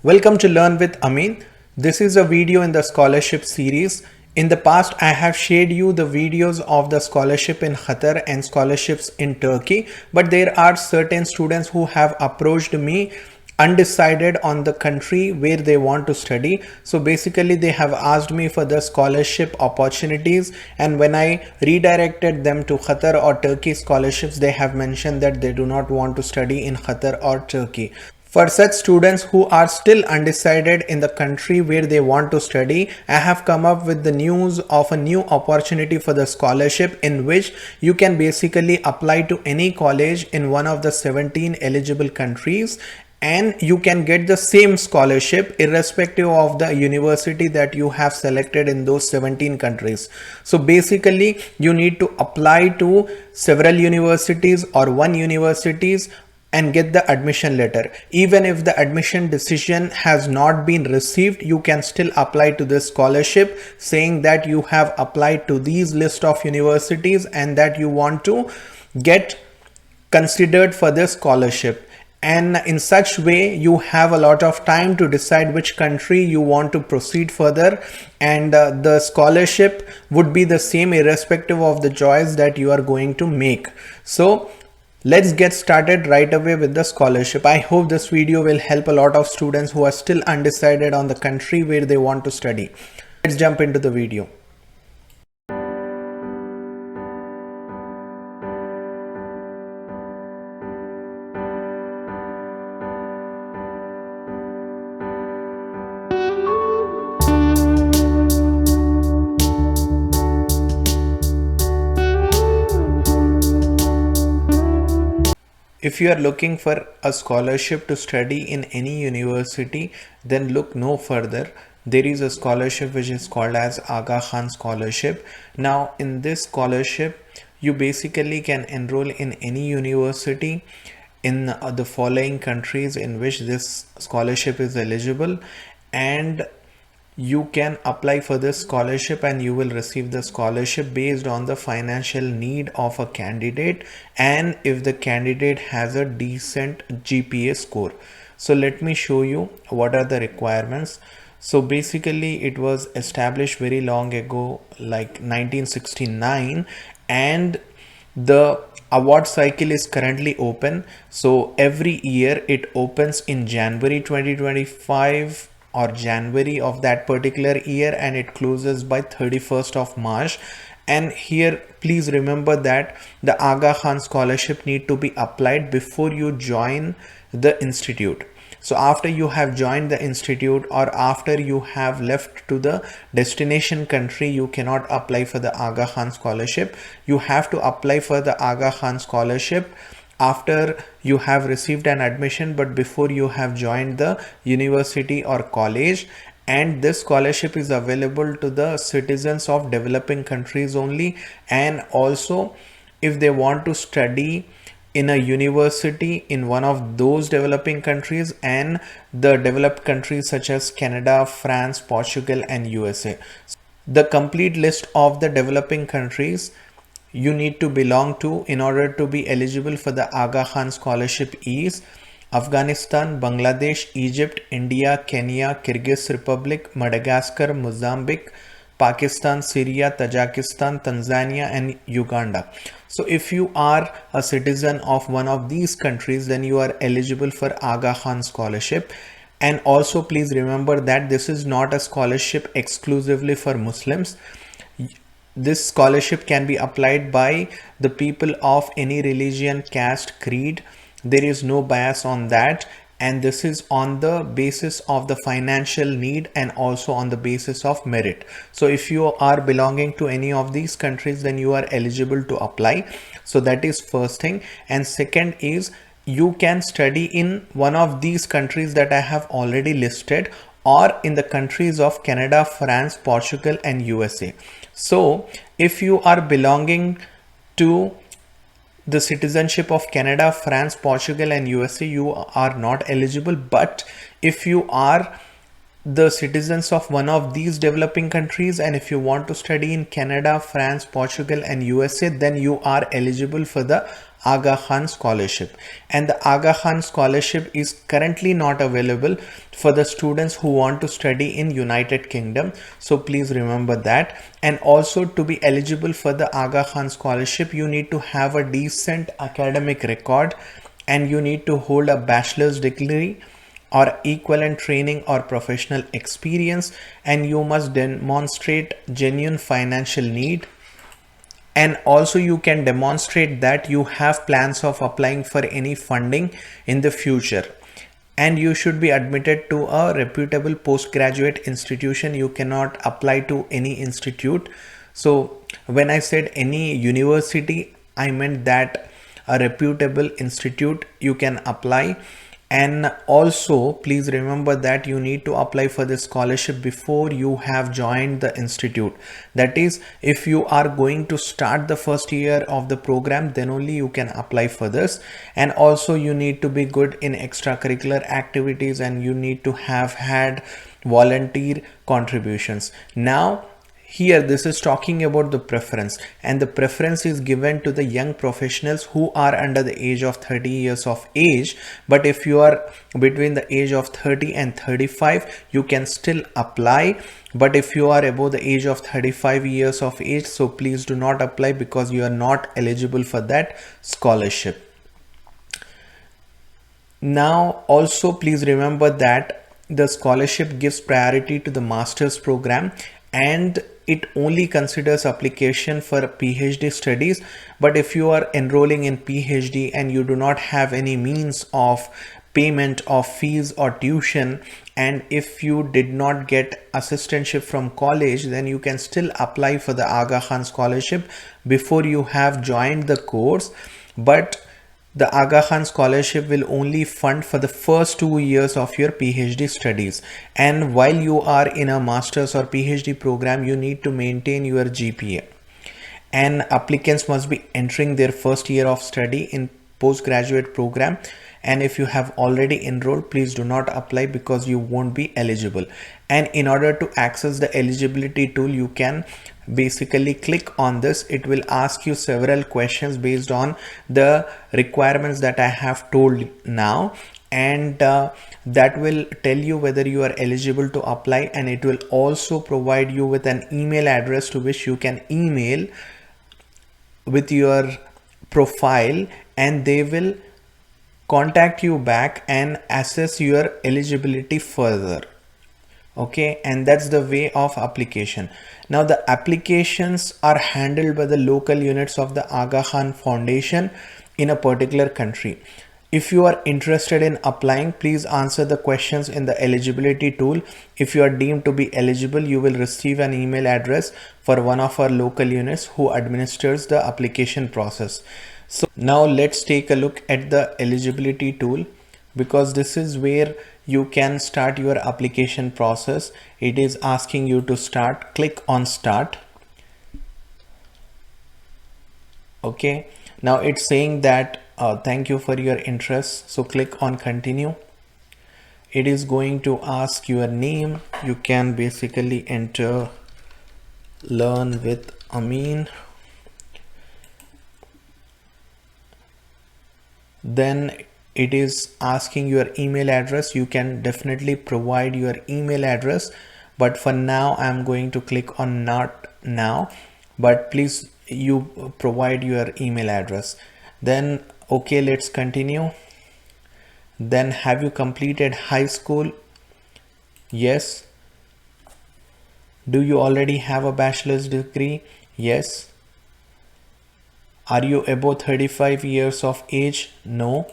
Welcome to Learn with Amine. This is a video in the scholarship series. In the past, I have shared you the videos of the scholarship in Qatar and scholarships in Turkey, but there are certain students who have approached me undecided on the country where they want to study. So basically they have asked me for the scholarship opportunities, and when I redirected them to Qatar or Turkey scholarships, they have mentioned that they do not want to study in Qatar or Turkey. For such students who are still undecided in the country where they want to study, I have come up with the news of a new opportunity for the scholarship in which you can basically apply to any college in one of the 17 eligible countries, and you can get the same scholarship irrespective of the university that you have selected in those 17 countries. So basically you need to apply to several universities or one universities and get the admission letter. Even if the admission decision has not been received, you can still apply to this scholarship saying that you have applied to these list of universities and that you want to get considered for this scholarship. And in such way you have a lot of time to decide which country you want to proceed further, and the scholarship would be the same irrespective of the choice that you are going to make. So let's get started right away with the scholarship. I hope this video will help a lot of students who are still undecided on the country where they want to study. Let's jump into the video. If you are looking for a scholarship to study in any university, then look no further. There is a scholarship which is called as Aga Khan Scholarship. Now in this scholarship, you basically can enroll in any university in the following countries in which this scholarship is eligible, and you can apply for this scholarship and you will receive the scholarship based on the financial need of a candidate and if the candidate has a decent GPA score. So let me show you what are the requirements. So basically it was established very long ago, like 1969, and the award cycle is currently open. So every year it opens in January 2025 or January of that particular year, and it closes by 31st of March. And here please remember that the Aga Khan Scholarship need to be applied before you join the institute. So after you have joined the institute or after you have left to the destination country, you cannot apply for the Aga Khan Scholarship. You have to apply for the Aga Khan Scholarship after you have received an admission but before you have joined the university or college. And this scholarship is available to the citizens of developing countries only, and also if they want to study in a university in one of those developing countries and the developed countries such as Canada, France, Portugal and USA. The complete list of the developing countries you need to belong to in order to be eligible for the Aga Khan Scholarship is Afghanistan, Bangladesh, Egypt, India, Kenya, Kyrgyz Republic, Madagascar, Mozambique, Pakistan, Syria, Tajikistan, Tanzania and Uganda. So if you are a citizen of one of these countries, then you are eligible for Aga Khan Scholarship. And also please remember that this is not a scholarship exclusively for Muslims. This scholarship can be applied by the people of any religion, caste, creed. There is no bias on that, and this is on the basis of the financial need and also on the basis of merit. So if you are belonging to any of these countries, then you are eligible to apply. So that is first thing. And second is you can study in one of these countries that I have already listed, or in the countries of Canada, France, Portugal and USA. So if you are belonging to the citizenship of Canada, France, Portugal and USA, you are not eligible. But if you are the citizens of one of these developing countries and if you want to study in Canada, France, Portugal and USA, then you are eligible for the Aga Khan Scholarship, and the Aga Khan Scholarship is currently not available for the students who want to study in United Kingdom. So please remember that. And also, to be eligible for the Aga Khan Scholarship, you need to have a decent academic record, and you need to hold a bachelor's degree or equivalent training or professional experience, and you must demonstrate genuine financial need, and also you can demonstrate that you have plans of applying for any funding in the future, and you should be admitted to a reputable postgraduate institution. You cannot apply to any institute. So when I said any university, I meant that a reputable institute you can apply. And also please remember that you need to apply for the scholarship before you have joined the institute. That is, if you are going to start the first year of the program, then only you can apply for this. And also you need to be good in extracurricular activities, and you need to have had volunteer contributions. Now here this is talking about the preference, and the preference is given to the young professionals who are under the age of 30 years of age. But if you are between the age of 30 and 35, you can still apply. But if you are above the age of 35 years of age, so please do not apply, because you are not eligible for that scholarship. Now also please remember that the scholarship gives priority to the master's program, and it only considers application for PhD studies. But if you are enrolling in PhD and you do not have any means of payment of fees or tuition, and if you did not get assistantship from college, then you can still apply for the Aga Khan Scholarship before you have joined the course. But the Aga Khan Scholarship will only fund for the first 2 years of your PhD studies. And while you are in a master's or PhD program, you need to maintain your GPA. And applicants must be entering their first year of study in postgraduate program. And if you have already enrolled, please do not apply, because you won't be eligible. And in order to access the eligibility tool, you can basically click on this. It will ask you several questions based on the requirements that I have told now, and that will tell you whether you are eligible to apply. And it will also provide you with an email address to which you can email with your profile, and they will contact you back and assess your eligibility further. Okay, and that's the way of application. Now the applications are handled by the local units of the Aga Khan Foundation in a particular country. If you are interested in applying, please answer the questions in the eligibility tool. If you are deemed to be eligible, you will receive an email address for one of our local units who administers the application process. So now let's take a look at the eligibility tool, because this is where you can start your application process. It is asking you to start. Click on start. Okay, now it's saying that thank you for your interest, so click on continue. It is going to ask your name. You can basically enter learn with Amine. Then it is asking your email address. You can definitely provide your email address, but for now I'm going to click on not now, but please you provide your email address. Then okay, let's continue. Then have you completed high school? Yes. Do you already have a bachelor's degree? Yes. Are you above 35 years of age? No.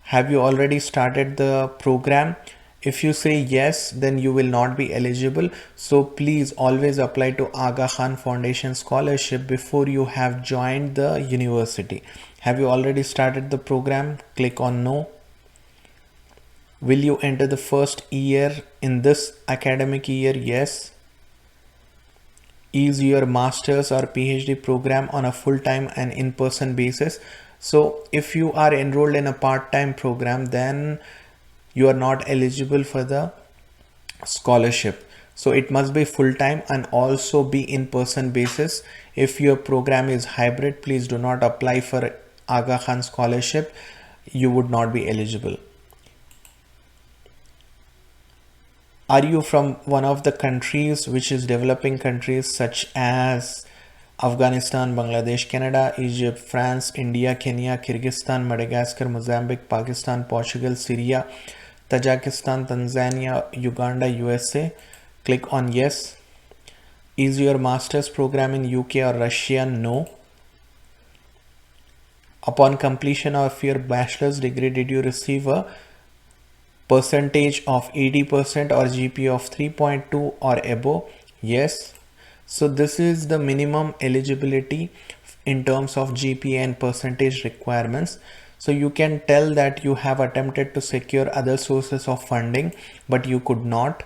Have you already started the program? If you say yes, then you will not be eligible. So please always apply to Aga Khan Foundation Scholarship before you have joined the university. Have you already started the program? Click on no. Will you enter the first year in this academic year? Yes. Is your master's or PhD program on a full-time and in-person basis? So if you are enrolled in a part-time program, then you are not eligible for the scholarship. So it must be full time and also be in person basis. If your program is hybrid, please do not apply for Aga Khan Scholarship. You would not be eligible. Are you from one of the countries which is developing countries such as Afghanistan, Bangladesh, Canada, Egypt, France, India, Kenya, Kyrgyzstan, Madagascar, Mozambique, Pakistan, Portugal, Syria, Tajikistan, Tanzania, Uganda, USA? Click on yes. Is your master's program in UK or Russia? No. Upon completion of your bachelor's degree, did you receive a percentage of 80% or GPA of 3.2 or above? Yes. So this is the minimum eligibility in terms of GPA and percentage requirements. So you can tell that you have attempted to secure other sources of funding, but you could not.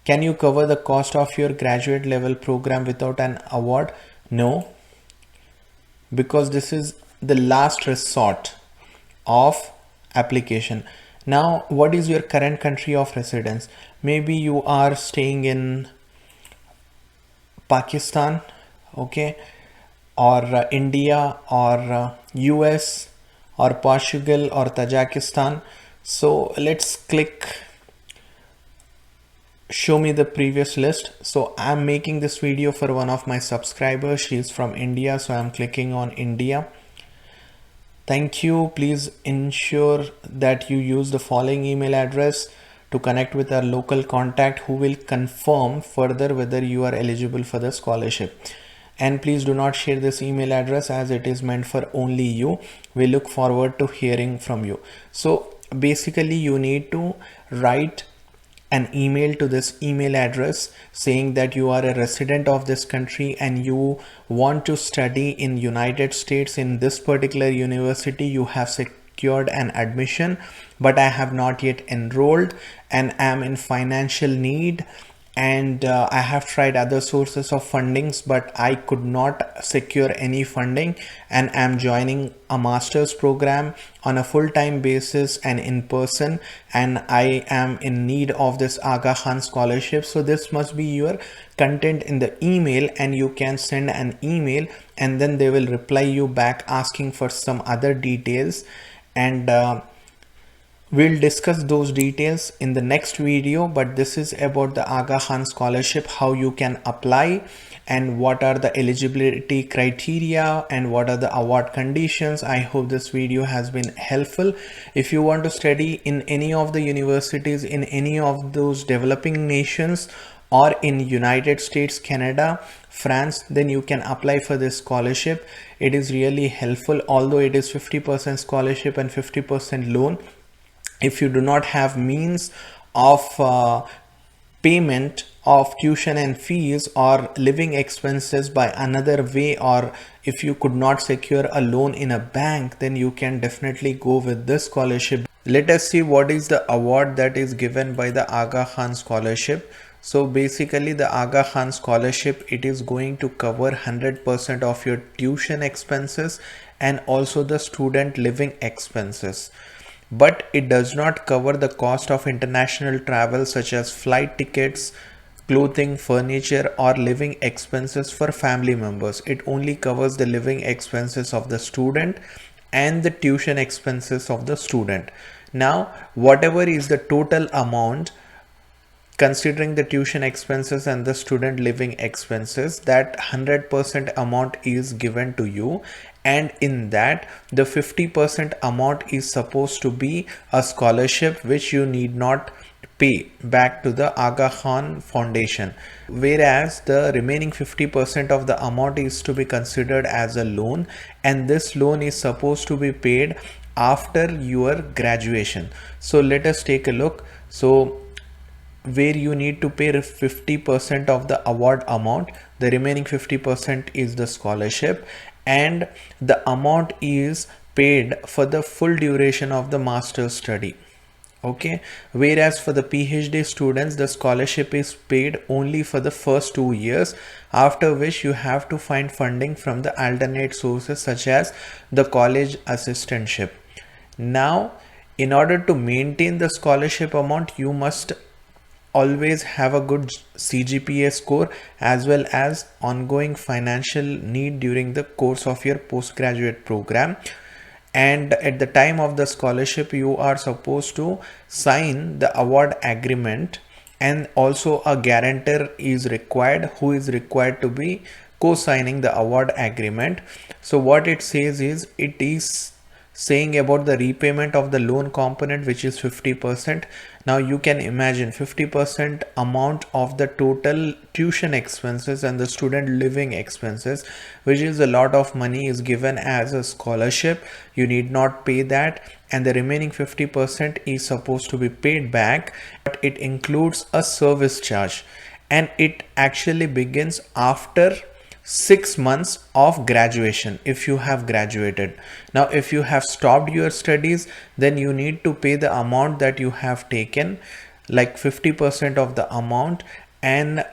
Can you cover the cost of your graduate level program without an award? No, because this is the last resort of application. Now, what is your current country of residence? Maybe you are staying in Pakistan, okay, or India, or US, or Portugal, or Tajikistan. So let's click show me the previous list. So I'm making this video for one of my subscribers. She's from India, so I'm clicking on India. Thank you. Please ensure that you use the following email address to connect with our local contact who will confirm further whether you are eligible for the scholarship. And please do not share this email address as it is meant for only you. We look forward to hearing from you. So basically you need to write an email to this email address saying that you are a resident of this country and you want to study in United States in this particular university. You have secured an admission, but I have not yet enrolled and am in financial need, and I have tried other sources of fundings, but I could not secure any funding, and am joining a master's program on a full-time basis and in person, and I am in need of this Aga Khan scholarship. So this must be your content in the email, and you can send an email and then they will reply you back asking for some other details, and we'll discuss those details in the next video. But this is about the Aga Khan Scholarship, how you can apply and what are the eligibility criteria and what are the award conditions. I hope this video has been helpful. If you want to study in any of the universities in any of those developing nations or in United States, Canada, France, then you can apply for this scholarship. It is really helpful, although it is 50% scholarship and 50% loan. If you do not have means of payment of tuition and fees or living expenses by another way, or if you could not secure a loan in a bank, then you can definitely go with this scholarship. Let us see what is the award that is given by the Aga Khan Scholarship. So basically the Aga Khan Scholarship, it is going to cover 100% of your tuition expenses and also the student living expenses, but it does not cover the cost of international travel such as flight tickets, clothing, furniture, or living expenses for family members. It only covers the living expenses of the student and the tuition expenses of the student. Now, whatever is the total amount, considering the tuition expenses and the student living expenses, that 100% amount is given to you, and in that the 50% amount is supposed to be a scholarship which you need not pay back to the Aga Khan Foundation, whereas the remaining 50% of the amount is to be considered as a loan, and this loan is supposed to be paid after your graduation. So let us take a look. So where you need to pay 50% of the award amount, the remaining 50% is the scholarship, and the amount is paid for the full duration of the master's study. Okay, whereas for the PhD students, the scholarship is paid only for the first 2 years, after which you have to find funding from the alternate sources such as the college assistantship. Now, in order to maintain the scholarship amount, you must always have a good CGPA score as well as ongoing financial need during the course of your postgraduate program. And at the time of the scholarship, you are supposed to sign the award agreement, and also a guarantor is required who is required to be co-signing the award agreement. So what it says is, it is saying about the repayment of the loan component, which is 50%. Now you can imagine 50% amount of the total tuition expenses and the student living expenses, which is a lot of money, is given as a scholarship. You need not pay that, and the remaining 50% is supposed to be paid back, but it includes a service charge, and it actually begins after 6 months of graduation if you have graduated. Now if you have stopped your studies, then you need to pay the amount that you have taken, like 50% of the amount, and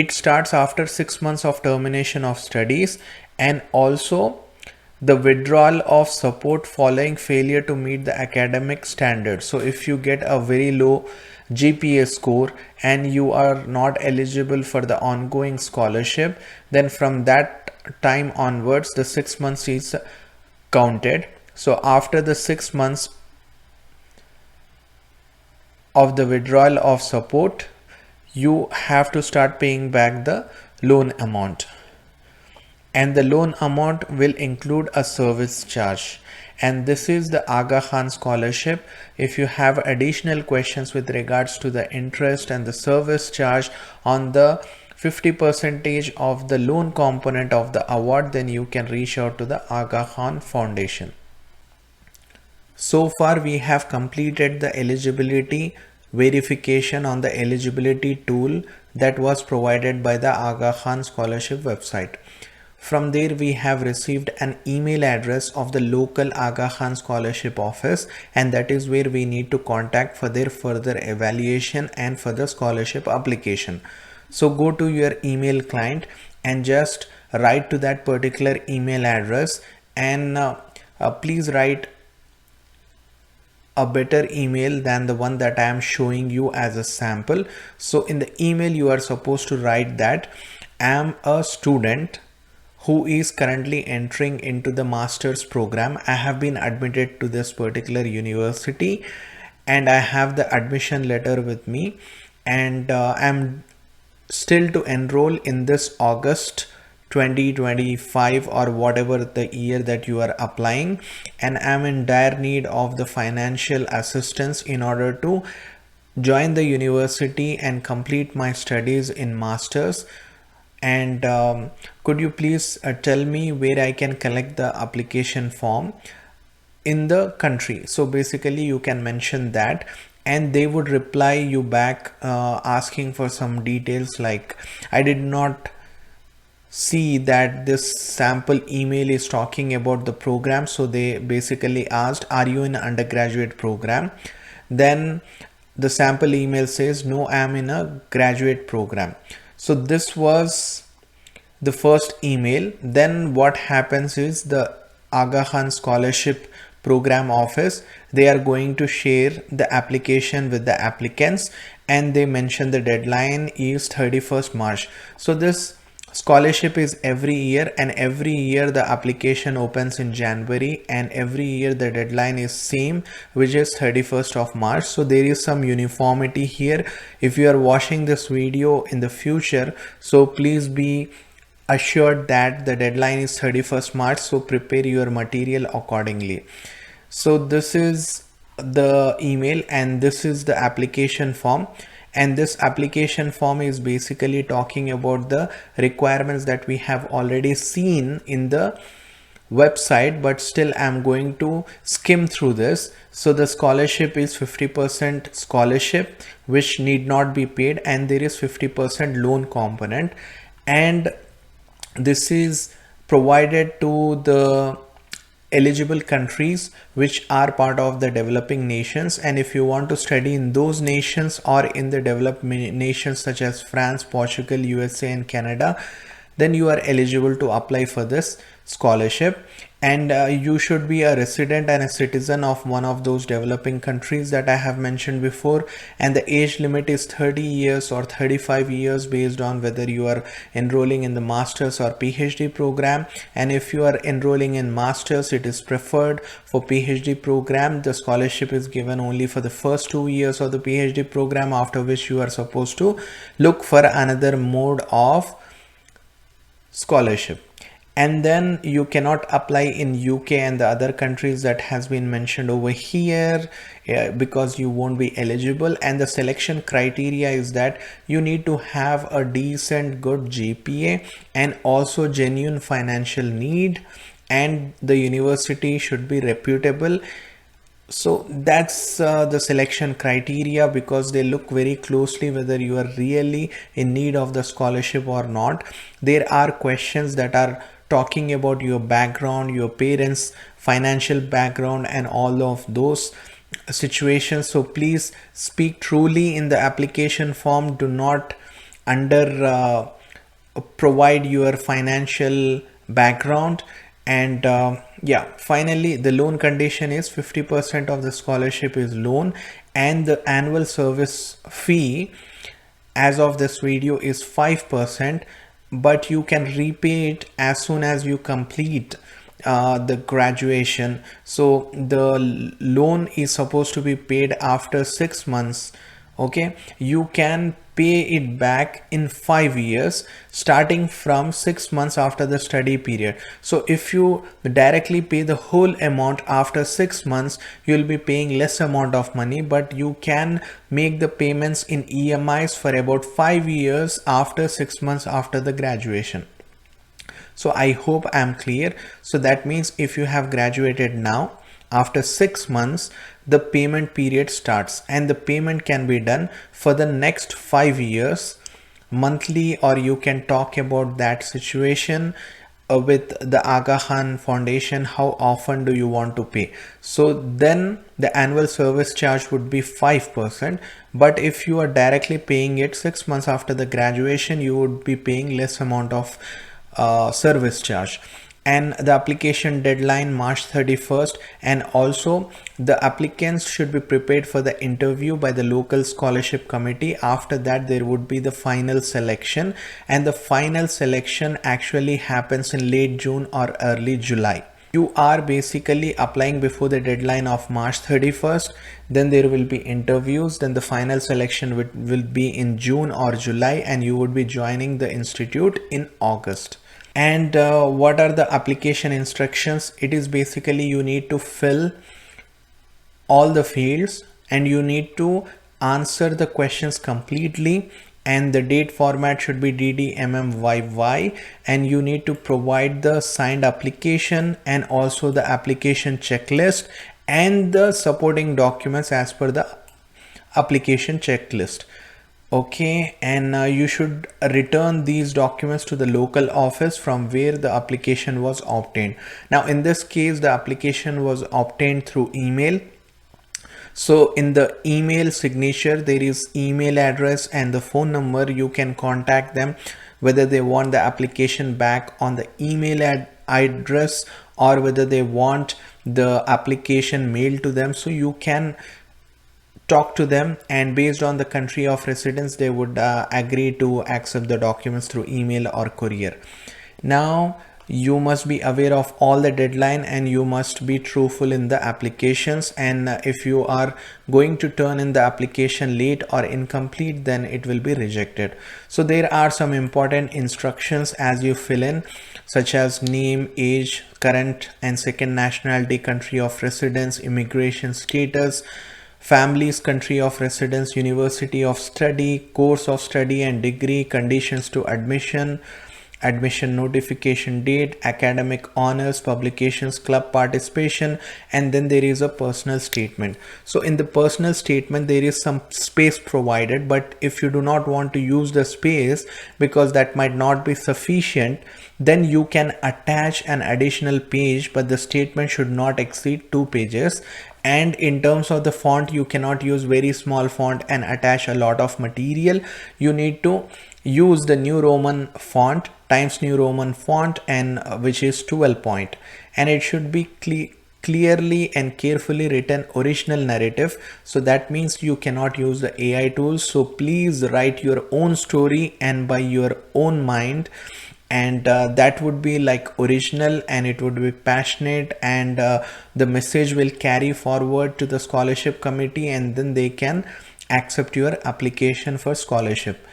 it starts after 6 months of termination of studies. And also the withdrawal of support following failure to meet the academic standards. So if you get a very low GPA score and you are not eligible for the ongoing scholarship, then from that time onwards the 6 months is counted. So after the 6 months of the withdrawal of support, you have to start paying back the loan amount, and the loan amount will include a service charge. And this is the Aga Khan Scholarship. If you have additional questions with regards to the interest and the service charge on the 50% of the loan component of the award, then you can reach out to the Aga Khan Foundation. So far we have completed the eligibility verification on the eligibility tool that was provided by the Aga Khan Scholarship website. From there we have received an email address of the local Aga Khan Scholarship office, and that is where we need to contact for their further evaluation and for the scholarship application. So go to your email client and just write to that particular email address, and please write a better email than the one that I am showing you as a sample. So in the email you are supposed to write that I am a student who is currently entering into the master's program. I have been admitted to this particular university and I have the admission letter with me, and I'm still to enroll in this August 2025 or whatever the year that you are applying, and I'm in dire need of the financial assistance in order to join the university and complete my studies in masters. And could you please tell me where I can collect the application form in the country? So basically you can mention that, and they would reply you back asking for some details, like I did not see that this sample email is talking about the program. So they basically asked, are you in an undergraduate program? Then the sample email says, no, I am in a graduate program. So this was the first email. Then what happens is the Aga Khan Scholarship program office, they are going to share the application with the applicants, and they mention the deadline is 31st March. So this scholarship is every year, and every year the application opens in January, and every year the deadline is same, which is 31st of March. So there is some uniformity here. If you are watching this video in the future, so please be assured that the deadline is 31st March. So prepare your material accordingly. So this is the email and this is the application form. And this application form is basically talking about the requirements that we have already seen in the website, but still I'm going to skim through this. So the scholarship is 50% scholarship which need not be paid, and there is 50% loan component, and this is provided to the eligible countries which are part of the developing nations. And if you want to study in those nations or in the developed nations such as France, Portugal, USA and Canada, then you are eligible to apply for this scholarship. and you should be a resident and a citizen of one of those developing countries that I have mentioned before, and the age limit is 30 years or 35 years based on whether you are enrolling in the master's or PhD program. And if you are enrolling in master's, it is preferred. For PhD program, the scholarship is given only for the first 2 years of the PhD program, after which you are supposed to look for another mode of scholarship. And then you cannot apply in UK and the other countries that has been mentioned over here, because you won't be eligible. And the selection criteria is that you need to have a decent good GPA and also genuine financial need, and the university should be reputable. So that's the selection criteria, because they look very closely whether you are really in need of the scholarship or not. There are questions that are talking about your background, your parents' financial background, and all of those situations. So please speak truly in the application form. Do not provide your financial background. And yeah, finally, the loan condition is 50% of the scholarship is loan, and the annual service fee as of this video is 5%, but you can repay it as soon as you complete the graduation. So the loan is supposed to be paid after 6 months. Okay, you can pay it back in 5 years starting from 6 months after the study period. So if you directly pay the whole amount after 6 months, you'll be paying less amount of money, but you can make the payments in EMIs for about 5 years after 6 months after the graduation. So I hope I'm clear. So that means if you have graduated now, after 6 months, the payment period starts, and the payment can be done for the next 5 years monthly, or you can talk about that situation with the Aga Khan Foundation. How often do you want to pay? So then the annual service charge would be 5%. But if you are directly paying it 6 months after the graduation, you would be paying less amount of service charge. And the application deadline March 31st, and also the applicants should be prepared for the interview by the local scholarship committee. After that, there would be the final selection, and the final selection actually happens in late June or early July. You are basically applying before the deadline of March 31st, then there will be interviews, then the final selection will be in June or July, and you would be joining the institute in August. And what are the application instructions? It is basically you need to fill all the fields, and you need to answer the questions completely, and the date format should be DDMMYY, and you need to provide the signed application and also the application checklist and the supporting documents as per the application checklist. Okay, and you should return these documents to the local office from where the application was obtained. Now in this case, the application was obtained through email. So in the email signature, there is email address and the phone number. You can contact them whether they want the application back on the email address, or whether they want the application mailed to them. So you can talk to them, and based on the country of residence, they would agree to accept the documents through email or courier. Now you must be aware of all the deadline, and you must be truthful in the applications. And if you are going to turn in the application late or incomplete, then it will be rejected. So there are some important instructions as you fill in, such as name, age, current and second nationality, country of residence, immigration status, family's country of residence, university of study, course of study and degree, conditions to admission, admission notification date, academic honors, publications, club participation, and then there is a personal statement. So in the personal statement, there is some space provided, but if you do not want to use the space because that might not be sufficient, then you can attach an additional page, but the statement should not exceed 2 pages. And in terms of the font, you cannot use very small font and attach a lot of material. You need to use the New Roman font, Times New Roman font, and which is 12 point, and it should be clearly and carefully written original narrative. So that means you cannot use the AI tools. So please write your own story and by your own mind, and that would be like original, and it would be passionate, and the message will carry forward to the scholarship committee, and then they can accept your application for scholarship.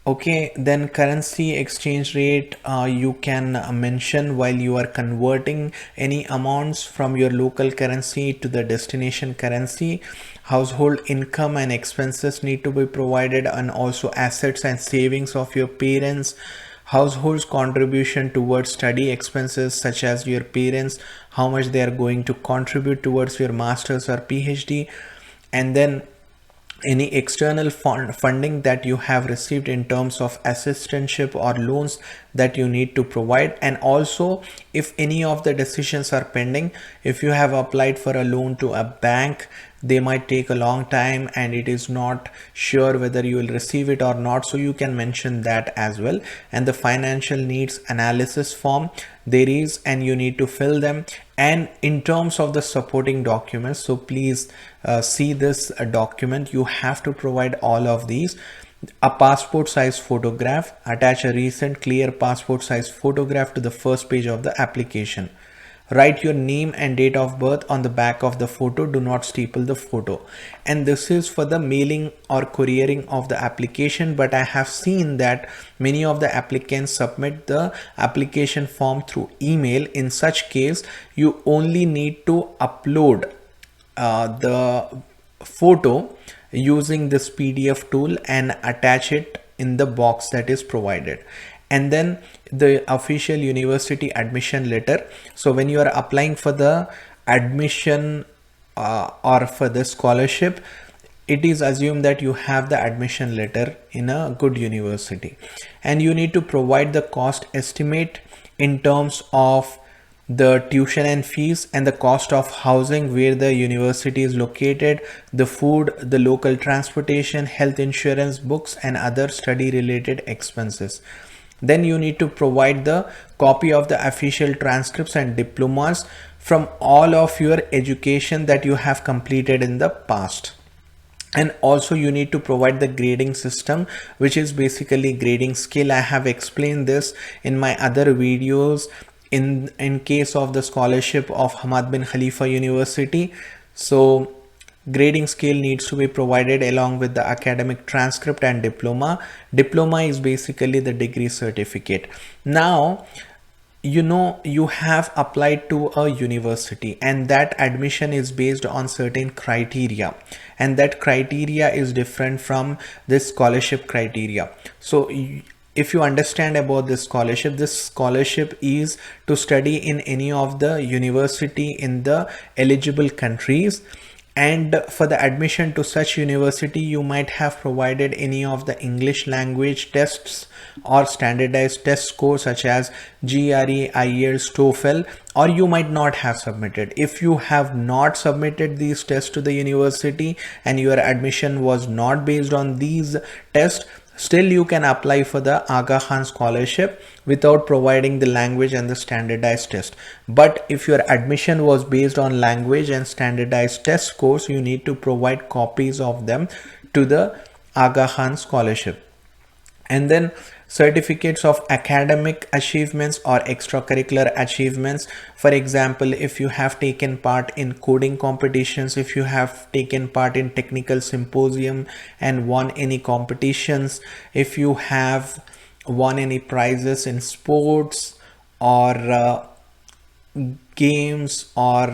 Okay, then currency exchange rate, you can mention while you are converting any amounts from your local currency to the destination currency. Household income and expenses need to be provided, and also assets and savings of your parents. Household's contribution towards study expenses, such as your parents, how much they are going to contribute towards your master's or PhD, and then any external funding that you have received in terms of assistantship or loans that you need to provide. And also, if any of the decisions are pending, if you have applied for a loan to a bank, they might take a long time and it is not sure whether you will receive it or not, so you can mention that as well. And the financial needs analysis form there is, and you need to fill them. And in terms of the supporting documents, so please see this document, you have to provide all of these: a passport size photograph, attach a recent clear passport size photograph to the first page of the application. Write your name and date of birth on the back of the photo. Do not staple the photo. And this is for the mailing or couriering of the application. But I have seen that many of the applicants submit the application form through email. In such case, you only need to upload the photo using this PDF tool and attach it in the box that is provided. And then the official university admission letter. So when you are applying for the admission or for the scholarship, it is assumed that you have the admission letter in a good university, and you need to provide the cost estimate in terms of the tuition and fees and the cost of housing where the university is located, the food, the local transportation, health insurance, books, and other study related expenses. Then you need to provide the copy of the official transcripts and diplomas from all of your education that you have completed in the past. And also you need to provide the grading system, which is basically grading scale. I have explained this in my other videos in case of the scholarship of Hamad bin Khalifa University. So grading scale needs to be provided along with the academic transcript and diploma. Diploma is basically the degree certificate. Now, you know, you have applied to a university and that admission is based on certain criteria, and that criteria is different from this scholarship criteria. So if you understand about this scholarship is to study in any of the university in the eligible countries. And for the admission to such university, you might have provided any of the English language tests or standardized test scores such as GRE, IELTS, TOEFL, or you might not have submitted. If you have not submitted these tests to the university and your admission was not based on these tests, still you can apply for the Aga Khan Scholarship without providing the language and the standardized test. But if your admission was based on language and standardized test scores, you need to provide copies of them to the Aga Khan Scholarship. And then certificates of academic achievements or extracurricular achievements. For example, if you have taken part in coding competitions, if you have taken part in technical symposium and won any competitions, if you have won any prizes in sports or games or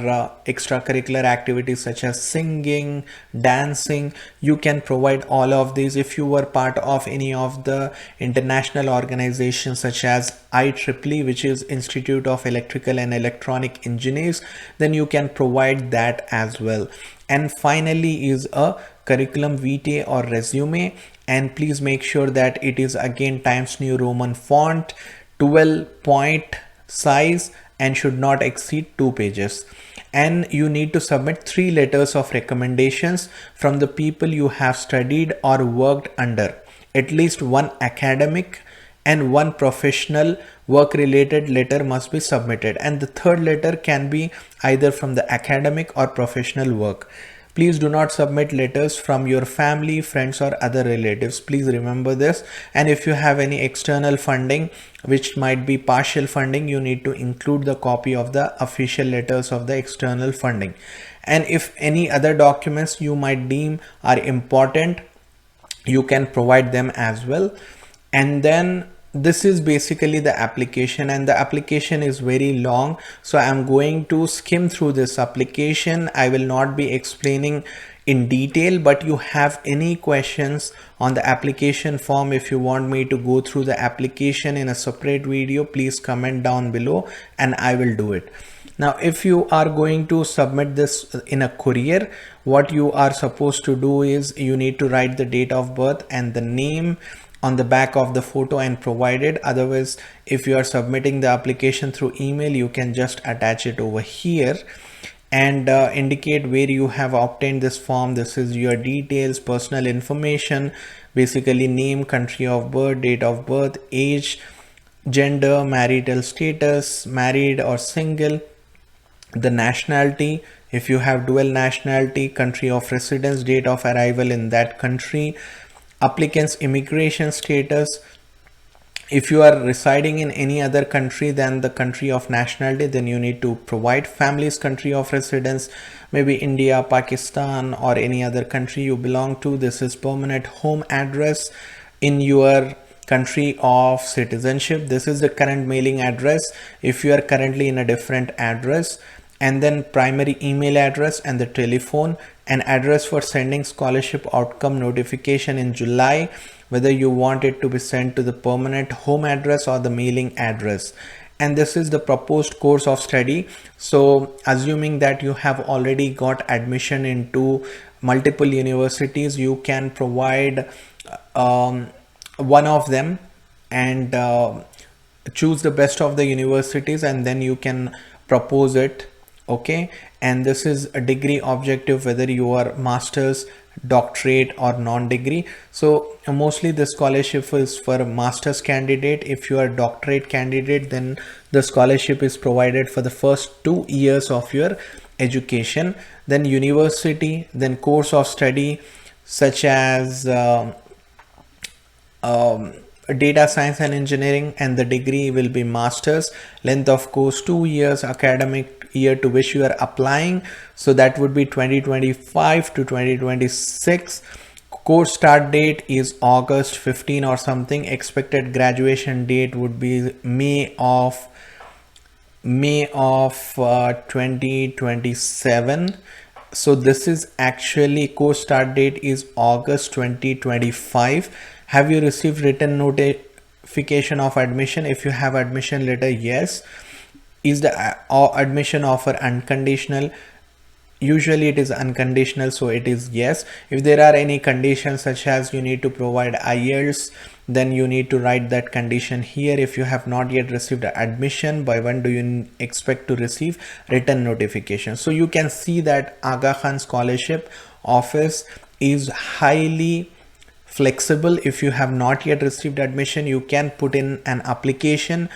extracurricular activities such as singing, dancing, you can provide all of these. If you were part of any of the international organizations such as IEEE, which is Institute of Electrical and Electronic Engineers, then you can provide that as well. And finally is a curriculum vitae or resume, and please make sure that it is again Times New Roman font, 12 point size and should not exceed 2 pages. And you need to submit 3 letters of recommendations from the people you have studied or worked under, at least one academic and one professional work related letter must be submitted, and the third letter can be either from the academic or professional work. Please do not submit letters from your family, friends or other relatives. Please remember this. And if you have any external funding, which might be partial funding, you need to include the copy of the official letters of the external funding. And if any other documents you might deem are important, you can provide them as well. And then this is basically the application, and the application is very long, so I'm going to skim through this application. I will not be explaining in detail, but you have any questions on the application form, if you want me to go through the application in a separate video, please comment down below and I will do it. Now, if you are going to submit this in a courier, what you are supposed to do is you need to write the date of birth and the name on the back of the photo and provide it. Otherwise, if you are submitting the application through email, you can just attach it over here and indicate where you have obtained this form. This is your details, personal information, basically name, country of birth, date of birth, age, gender, marital status, married or single, the nationality, if you have dual nationality, country of residence, date of arrival in that country, applicant's immigration status. If you are residing in any other country than the country of nationality, then you need to provide family's country of residence, maybe India, Pakistan or any other country you belong to. This is permanent home address in your country of citizenship. This is the current mailing address if you are currently in a different address, and then primary email address and the telephone, and address for sending scholarship outcome notification in July, whether you want it to be sent to the permanent home address or the mailing address. And this is the proposed course of study. So assuming that you have already got admission into multiple universities, you can provide one of them and choose the best of the universities, and then you can propose it. Okay, and this is a degree objective, whether you are master's, doctorate or non-degree. So mostly the scholarship is for a master's candidate. If you are a doctorate candidate, then the scholarship is provided for the first 2 years of your education. Then university, then course of study such as data science and engineering, and the degree will be master's. Length of course 2 years, academic year to which you are applying, so that would be 2025 to 2026. Course start date is August 15 or something. Expected graduation date would be May of 2027. So this is actually course start date is August 2025. Have you received written notification of admission? If you have admission letter, yes. Is the admission offer unconditional? Usually it is unconditional, so it is yes. If there are any conditions such as you need to provide IELTS, then you need to write that condition here. If you have not yet received admission, by when do you expect to receive written notification? So you can see that Aga Khan Scholarship office is highly flexible. If you have not yet received admission, you can put in an application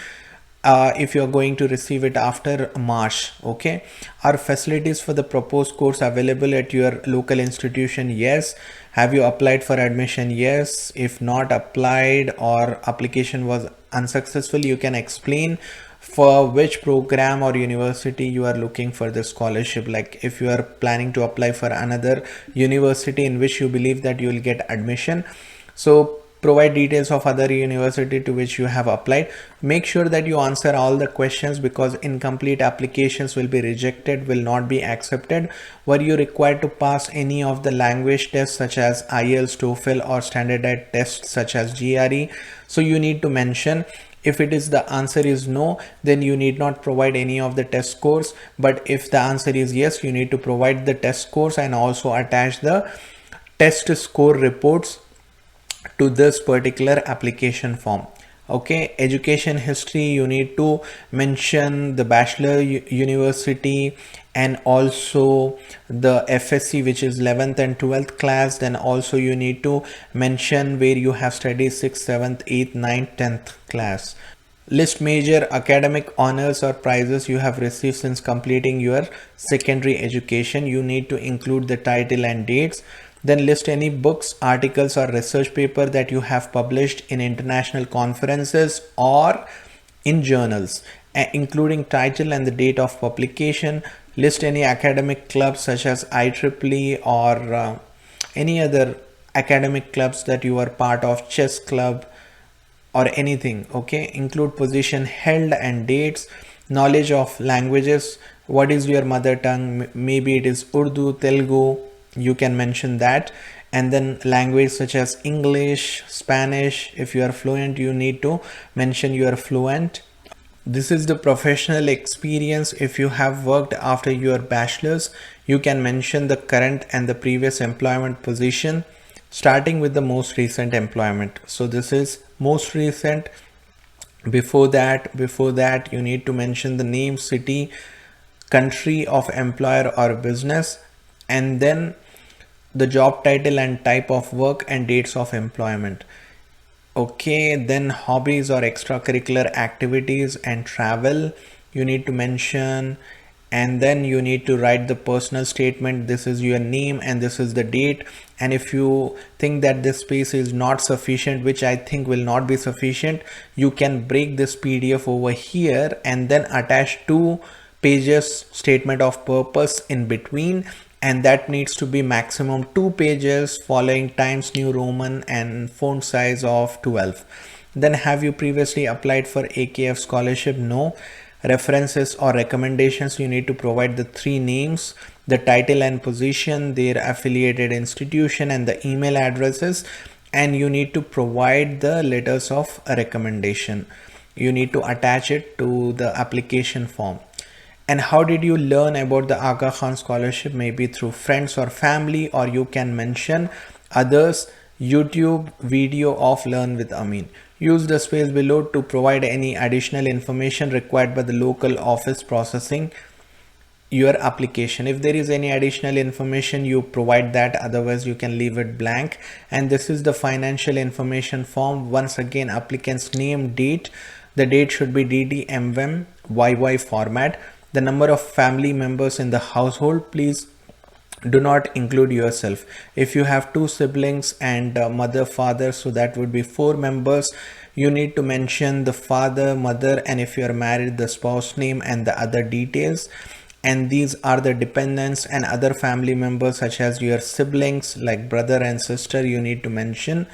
if you are going to receive it after March. Okay, are facilities for the proposed course available at your local institution? Yes. Have you applied for admission? Yes. If not applied or application was unsuccessful, you can explain for which program or university you are looking for the scholarship. Like if you are planning to apply for another university in which you believe that you will get admission, so provide details of other university to which you have applied. Make sure that you answer all the questions, because incomplete applications will be rejected, will not be accepted. Were you required to pass any of the language tests such as IELTS, TOEFL or standardized tests such as GRE? So you need to mention. If it is the answer is no, then you need not provide any of the test scores. But if the answer is yes, you need to provide the test scores and also attach the test score reports to this particular application form. Okay, education history, you need to mention the bachelor university and also the FSC, which is 11th and 12th class. Then also you need to mention where you have studied 6th, 7th, 8th, 9th, 10th class. List major academic honors or prizes you have received since completing your secondary education. You need to include the title and dates. Then list any books, articles or research paper that you have published in international conferences or in journals, including title and the date of publication. List any academic clubs such as IEEE or any other academic clubs that you are part of, chess club or anything. Okay, include position held and dates. Knowledge of languages, what is your mother tongue? Maybe it is Urdu, Telugu, you can mention that. And then language such as English, Spanish, if you are fluent you need to mention you are fluent. This is the professional experience. If you have worked after your bachelor's, you can mention the current and the previous employment position, starting with the most recent employment. So this is most recent. Before that you need to mention the name, city, country of employer or business, and then the job title and type of work and dates of employment. Okay, then hobbies or extracurricular activities and travel you need to mention. And then you need to write the personal statement. This is your name and this is the date. And if you think that this space is not sufficient, which I think will not be sufficient, you can break this PDF over here and then attach 2 pages statement of purpose in between, and that needs to be maximum 2 pages following Times New Roman and font size of 12. Then have you previously applied for AKF scholarship? No. References or recommendations, you need to provide the 3 names, the title and position, their affiliated institution and the email addresses, and you need to provide the letters of recommendation. You need to attach it to the application form. And how did you learn about the Aga Khan Scholarship? Maybe through friends or family, or you can mention others YouTube video of Learn with Amine. Use the space below to provide any additional information required by the local office processing your application. If there is any additional information, you provide that, otherwise you can leave it blank. And this is the financial information form. Once again, applicant's name, date, the date should be DD YY format. The number of family members in the household, please do not include yourself. If you have 2 siblings and mother, father, so that would be 4 members. You need to mention the father, mother, and if you are married, the spouse name and the other details. And these are the dependents and other family members such as your siblings like brother and sister, you need to mention.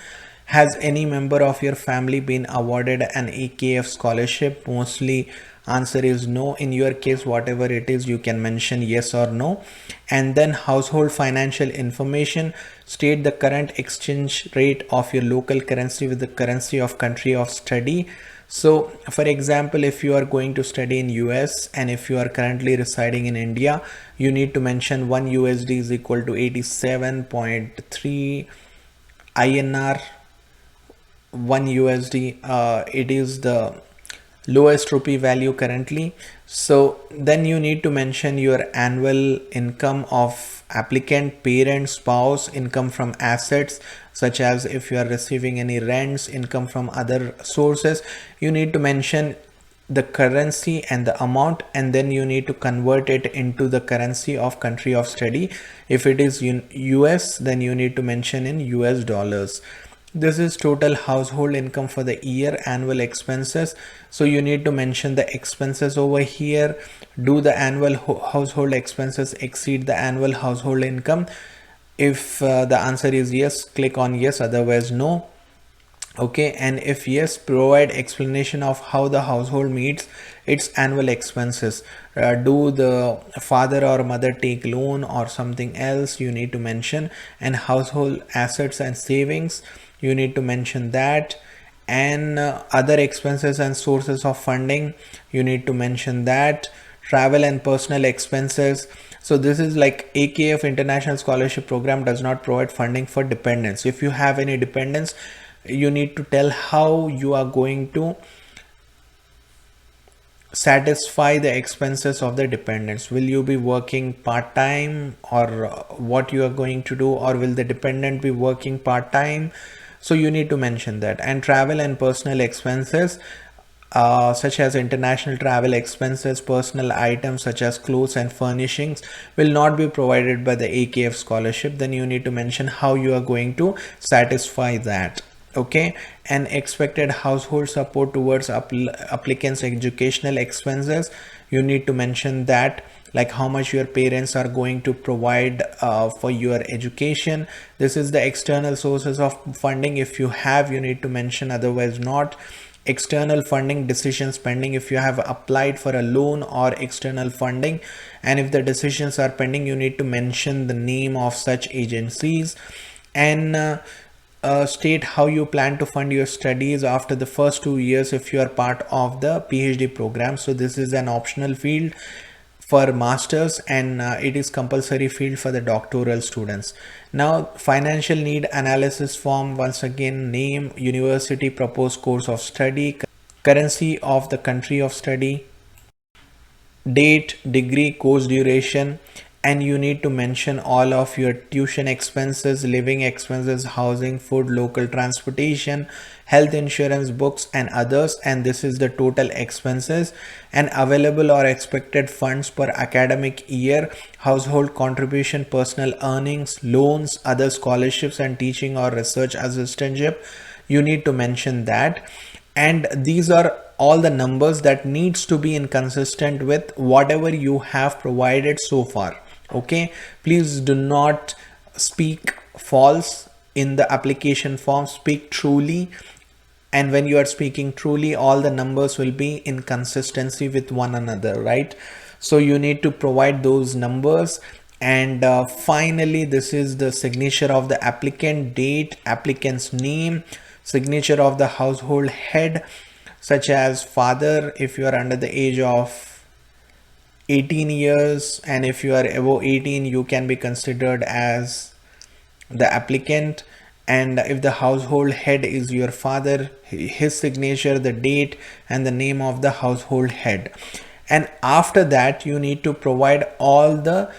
Has any member of your family been awarded an AKF scholarship? Mostly answer is no. In your case, whatever it is, you can mention yes or no. And then household financial information, state the current exchange rate of your local currency with the currency of country of study. So for example, if you are going to study in US and if you are currently residing in India, you need to mention 1 USD is equal to 87.3 INR. 1 USD, it is the lowest rupee value currently. So then you need to mention your annual income of applicant, parent, spouse, income from assets such as if you are receiving any rents, income from other sources. You need to mention the currency and the amount, and then you need to convert it into the currency of country of study. If it is US, then you need to mention in US dollars. This is total household income for the year, annual expenses. So you need to mention the expenses over here. Do the annual household expenses exceed the annual household income? If the answer is yes, click on yes, otherwise no. Okay, and if yes, provide explanation of how the household meets its annual expenses. Do the father or mother take loan or something else? You need to mention. And household assets and savings, you need to mention that. And other expenses and sources of funding, you need to mention that. Travel and personal expenses. So this is like AKF International Scholarship Program does not provide funding for dependents. If you have any dependents, you need to tell how you are going to satisfy the expenses of the dependents. Will you be working part-time, or what you are going to do, or will the dependent be working part-time? So you need to mention that. And travel and personal expenses, such as international travel expenses, personal items such as clothes and furnishings will not be provided by the AKF scholarship. Then you need to mention how you are going to satisfy that. Okay. And expected household support towards applicants educational expenses, you need to mention that, like how much your parents are going to provide for your education. This is the external sources of funding. If you have, you need to mention, otherwise not. External funding decisions pending, if you have applied for a loan or external funding, and if the decisions are pending, you need to mention the name of such agencies. And state how you plan to fund your studies after the first 2 years if you are part of the PhD program. So this is an optional field for masters, and it is compulsory field for the doctoral students. Now, financial need analysis form, once again, name, university, proposed course of study, currency of the country of study, date, degree, course duration, and you need to mention all of your tuition expenses, living expenses, housing, food, local transportation, health insurance, books and others. And this is the total expenses. And available or expected funds per academic year, household contribution, personal earnings, loans, other scholarships and teaching or research assistantship, you need to mention that. And these are all the numbers that needs to be inconsistent with whatever you have provided so far. Okay, please do not speak false in the application form, speak truly. And when you are speaking truly, all the numbers will be in consistency with one another, right? So you need to provide those numbers. And finally, this is the signature of the applicant, date, applicant's name, signature of the household head, such as father if you are under the age of 18 years, and if you are above 18 you can be considered as the applicant. And if the household head is your father, his signature, the date and the name of the household head. And after that you need to provide all the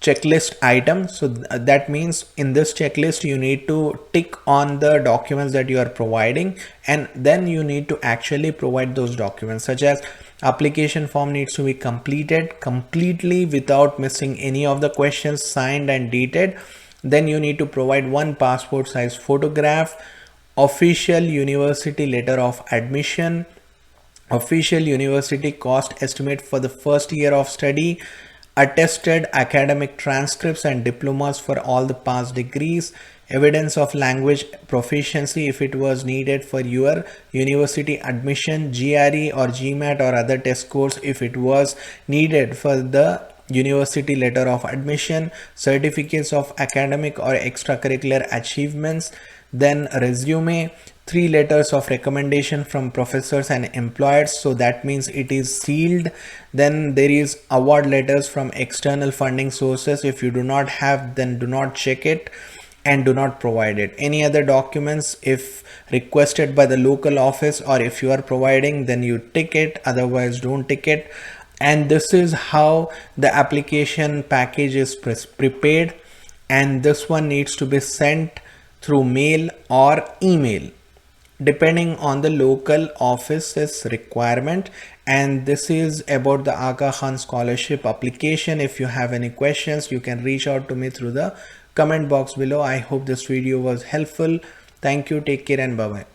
checklist items. So that means in this checklist you need to tick on the documents that you are providing, and then you need to actually provide those documents, such as application form needs to be completed completely without missing any of the questions, signed and dated. Then you need to provide one passport size photograph, official university letter of admission, official university cost estimate for the first year of study, attested academic transcripts and diplomas for all the past degrees, evidence of language proficiency if it was needed for your university admission, GRE or GMAT or other test scores if it was needed for the university letter of admission, certificates of academic or extracurricular achievements, then resume, 3 letters of recommendation from professors and employers, so that means it is sealed. Then there is award letters from external funding sources. If you do not have, then do not check it and do not provide it. Any other documents if requested by the local office, or if you are providing, then you tick it, otherwise don't tick it. And this is how the application package is prepared, and this one needs to be sent through mail or email depending on the local office's requirement. And this is about the Aga Khan Scholarship application. If you have any questions, you can reach out to me through the comment box below. I hope this video was helpful. Thank you, take care and bye bye.